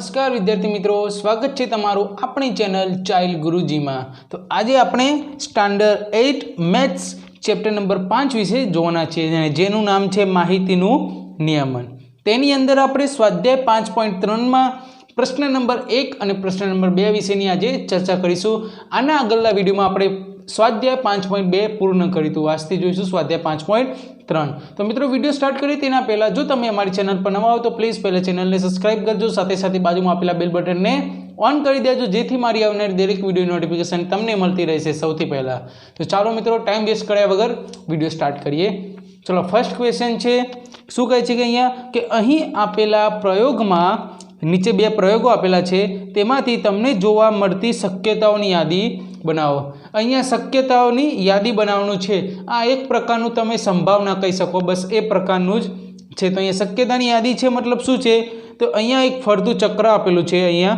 नमस्कार विद्यार्थी मित्रों, स्वागत है तमारू अपनी चैनल चाइल्ड गुरुजी में। तो आज आपणे स्टैंडर्ड 8 मैथ्स चैप्टर नंबर 5 विषय जोवाना छे, जेनु नाम है माहितीनु नियमन। तेनी अंदर आपणे स्वाध्याय 5.3 में प्रश्न नंबर 1 और प्रश्न नंबर 2 विषयनी आज चर्चा करीशुं। आना आगळना विडियो में आपणे स्वाध्याय 5.2 पूर्ण करीशुं। आजथी जोईशुं स्वाध्याय 5.3। तो मित्रों वीडियो स्टार्ट करिए तेना पहला जो तमे अमारी चैनल पर नवा हो तो प्लीज पहले चैनल ने सब्सक्राइब करजो, साथे साथे बाजुमां आपेला बेल बटन ने ऑन करी देजो, जेथी मारी आवनारी दरेक विडियो नोटिफिकेशन तमने मळती रहेशे सौथी पहला। तो चलो मित्रों टाइम वेस्ट कर्या वगर विडियो स्टार्ट करिए। चलो फर्स्ट क्वेश्चन छे, शुं कहे छे के अहींया के अहीं आपेला प्रयोगमां नीचे बे प्रयोगो आपेला छे तेमांथी तमने जोवा मळती शक्यताओनी यादी बनावो। अहींया शक्यताओनी यादी बनाववानुं छे। आ एक प्रकारनुं तमे संभावना कही शको, बस ए प्रकारनुं ज छे। तो अहींया शक्यतानी यादी छे मतलब शुं छे, तो अहींया एक फरતું चक्र आपेલું છે। अहींया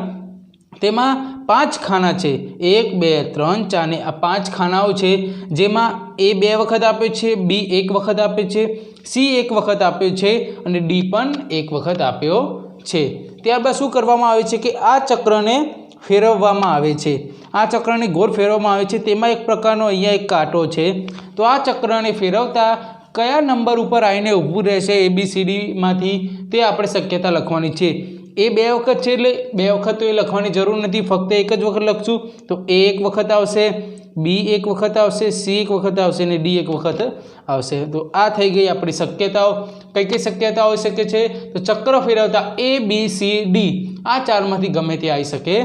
तेमां 5 खाना छे, 1 2 3 4 ने आ 5 खानाओ छे, जेमां ए 2 वखत आप्यो छे, बी 1 वखत आप्यो छे, सी 1 वखत आप्यो छे अने डी पण 1 वखत आप्यो छे। त्यारबाद शुं करवामां आवे छे के आ चक्रने फेरववामां आवे छे। आ चक्रने गोल फेरववामां आवे छे। तेमां एक प्रकारनो अहींया एक कांटो छे। तो आ चक्रने फेरवता कया नंबर पर आवीने ऊभું रहेशे ABCD मांथी ते आपणे शक्यता लखवानी छे। ए 2 वखत छे એટલે 2 वखत तो ए लखवानी जरूर नहीं, फक्त एक ज वखत लखशुं। तो ए 1 वखत आवशे, बी 1 वखत आवशे, सी 1 वखत आवशे ने डी 1 वखत आवशे। तो आ थई गई आपणी शक्यताओ। कई कई शक्यताओ होई शके छे, तो चक्र फेरवता ABCD आ 4 मांथी गमे ते आई शके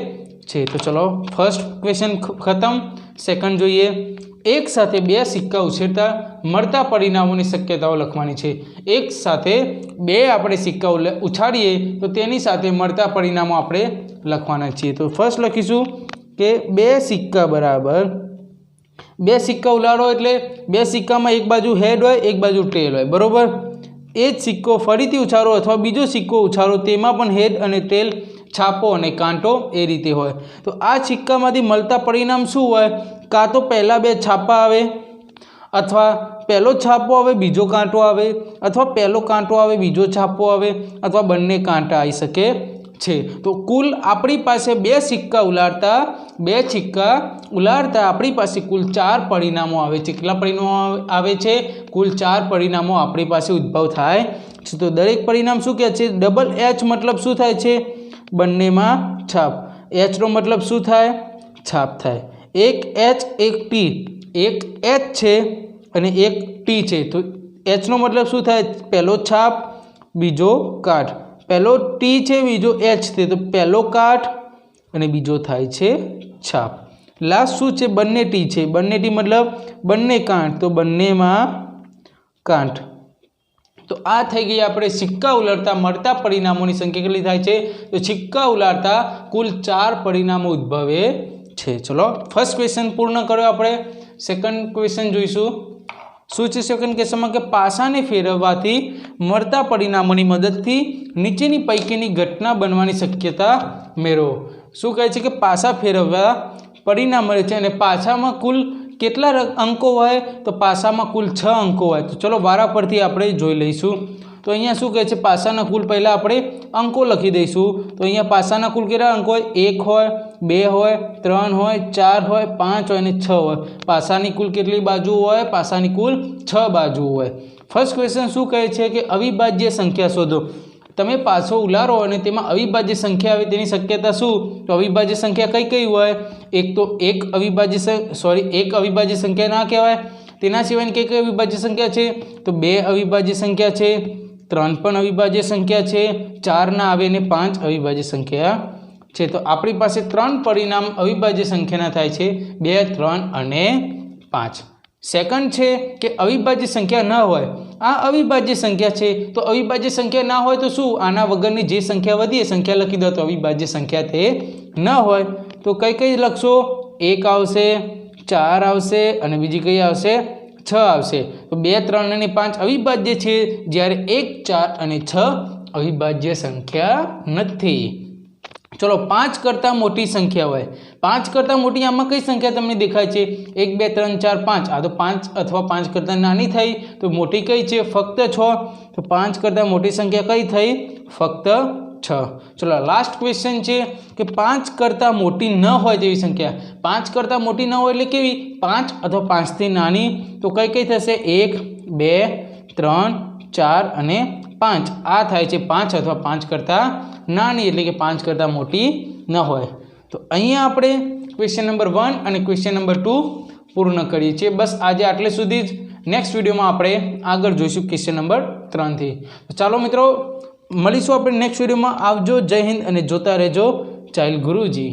छे। तो चलो फर्स्ट क्वेश्चन खत्म। सेकंड जोईए, एक साथे 2 सिक्का उछेरता मळता परिणामोनी शक्यताओ लखवानी छे। एक साथे 2 आपणे सिक्का उछाड़ीए तो तेनी साथे मळता परिणामो आपणे लखवाना छीए। तो फर्स्ट लखीशुं के 2 सिक्का बराबर 2 सिक्का उलाड़ो एटले 2 सिक्कामां एक बाजू हेड होय, एक बाजू टेल होय, बरोबर। ए ज सिक्को फरीथी उछाड़ो अथवा बीजो सिक्को उछाड़ो तेमां पण हेड अने टेल, छापो अने कांटो ए रीते होय। तो आ सिक्कामांथी मळता परिणाम शुं होय, कां तो पहला 2 छापा आवे, अथवा पहलो छापो आवे बीजो कांटो आवे, अथवा पहलो कांटो आवे बीजो छापो आवे, अथवा बंने कांटा आई शके छे। तो कुल आपणी पासे 2 सिक्का उलाड़ता आपणी पासे कुल 4 परिणामों आवे छे। કેટલા परिणामों आवे छे? कुल 4 परिणामों आपणी पासे उद्भव थाय छे। तो दरेक परिणाम शुं कहे छे? डबल एच मतलब शुं थाय छे? बंनेमां छाप। एच नो मतलब शुं थाय? छाप थाय। एक एच एक टी, एक एच छे अने एक टी छे। तो एच नो मतलब शुं थाय? पहलो छाप बीजो काठ। पहलो टी छे बीजो एच छे, तो पहलो काठ अने बीजो थाय छे छाप। लास्ट शुं छे? बंने टी छे। बंने टी मतलब बंने कांठ, तो बंनेमां कांठ। तो आ थई गई आपणे सिक्का उलटता मळता परिणामोनी संख्या केटली थाय छे? तो सिक्का उलाड़ता कुल 4 परिणामो उद्भवे छे। चलो फर्स्ट क्वेश्चन पूर्ण कर्यो आपणे। सेकंड क्वेश्चन जोईशुं। शुं छे सेकंड क्वेश्चन के पासाने फेरववाथी मळता परिणामोनी मददथी नीचेनी पैकीनी घटना बनवानी शक्यता मेळवो। शुं कहे छे के पासा फेरववा परिणाम मळे छे अने पासामां कुल કેટલા અંકો હોય? તો પાસામાં કુલ 6 અંકો હોય। તો ચલો વારા પરથી આપણે જોઈ લઈશું। તો અહીંયા શું કહે છે? પાસાના કુલ પહેલાં આપણે અંકો લખી દઈશું। તો અહીંયા પાસાના કુલ કેટલા અંકો હોય? 1 હોય, 2 હોય, 3 હોય, 4 હોય, 5 હોય અને 6 હોય। પાસાની કુલ કેટલી બાજુ હોય? પાસાની કુલ 6 બાજુ હોય। ફર્સ્ટ ક્વેશ્ચન શું કહે છે કે અવિભાજ્ય સંખ્યા શોધો। તમે પાસો ઉલારો અને તેમાં અવિભાજ્ય સંખ્યા આવે તેની શક્યતા શું? તો અવિભાજ્ય સંખ્યા કઈ કઈ હોય? એક તો એક અવિભાજ્ય સંખ્યા ના કહેવાય। તેના સિવાયની કઈ કઈ અવિભાજ્ય સંખ્યા છે? તો 2 અવિભાજ્ય સંખ્યા છે, 3 પણ અવિભાજ્ય સંખ્યા છે, 4 ના આવે ને 5 અવિભાજ્ય સંખ્યા છે। તો આપણી પાસે 3 પરિણામ અવિભાજ્ય સંખ્યાના થાય છે, 2 3 અને 5। सेकंड है कि अविभाज्य संख्या न होय। आ अविभाज्य संख्या है, तो अविभाज्य संख्या ना होय तो शू आना वगरनी जे संख्या वधी संख्या लखी दो तो अविभाज्य संख्या ते न होय। तो कई कई लखशो? 1 आवशे, 4 आवशे अने बीजी कई आवशे? 6 आवशे। तो 2 3 अने 5 अविभाज्य छे, ज्यारे 1 4 अने 6 अविभाज्य संख्या नथी। चलो 5 करता मोटी संख्या होय। 5 करता मोटी आमां कई संख्या तमने देखाय छे? 1 2 3 4 5। आ तो 5 अथवा 5 करता नानी थई, तो मोटी कई छे? फक्त 6। तो 5 करता मोटी संख्या कई थई? फक्त 6। ચલો લાસ્ટ ક્વેશ્ચન છે કે 5 કરતાં મોટી ન હોય તેવી સંખ્યા, 5 કરતાં મોટી ન હોય એટલે કેવી, 5 અથવા 5થી નાની, તો કઈ કઈ થશે, 1 2 3 4 અને 5, આ થાય છે 5 અથવા 5 કરતાં નાની, એટલે કે 5 કરતાં મોટી ન હોય। તો અહીંયા આપણે ક્વેશ્ચન નંબર 1 અને ક્વેશ્ચન નંબર 2 પૂર્ણ કરીએ છીએ। બસ આજે આટલે સુધી જ। નેક્સ્ટ વિડીયોમાં આપણે આગળ જોઈશું ક્વેશ્ચન નંબર 3 થી। તો ચાલો મિત્રો મળીશું આપણે નેક્સ્ટ વિડીયોમાં। આવજો, જય હિન્દ અને જોતા રહેજો ચાઇલ્ડ ગુરુજી।